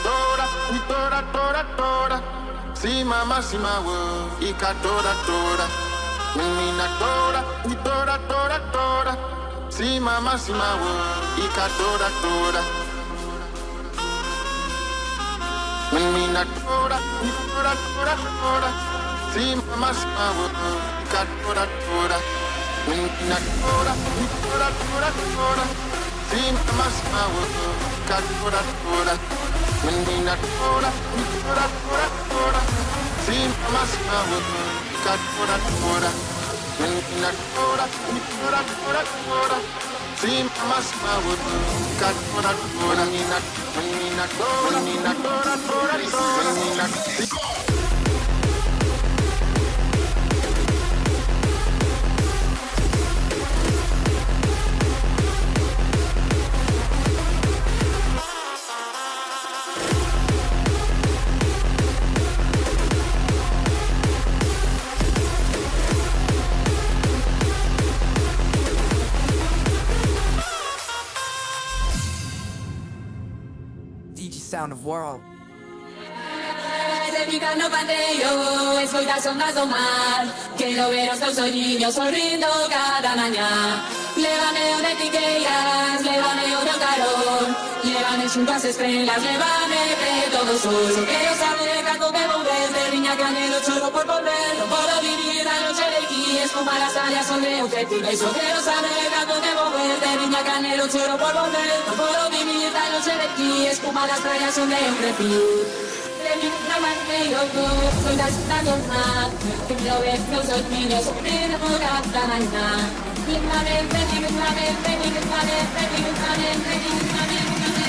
tora, tora, tora, tora. Si mama, si ma wo, ika tora, tora. Menina tora, tora, tora, tora. Si mama, si ma wo, ika tora, tora. Menina tora, tora, tora, tora. Si mama, si ma wo, ika tora, tora. Menina tora, tora, tora, tora. Si mama, si ma wo, ika tora, tora. Menina tora, tora, tora, tora. Si mama, si ma wo, ika tora, tora. Menina tora, tora, tora, tora. Si mama, si ma wo, ika tora, tora. Menina tora, tora, tora, tora. Menina. Sound of world. Picando pandeio, escuta as ondas do mar. Quero ver os teus olhinhos sorrindo cada manhã. Llévame onde te queiras, llévame o teu calor. Llévame junto às estrelas, llévame preto do sol. Eu quero saber cando te volver, niña que anhelo choro por volver. No puedo vivir la noche de aquí, espuma las áreas sobre un festival. Yo quiero saber cando te volver, niña que anhelo choro por volver. No puedo vivir la noche de aquí, espuma las playas sobre un festival. Nunca más me loco, soy la cita normal. Quiero ver los olvidos sufrir por cada mañana. Lentamente, lentamente, lentamente, lentamente, lentamente, lentamente.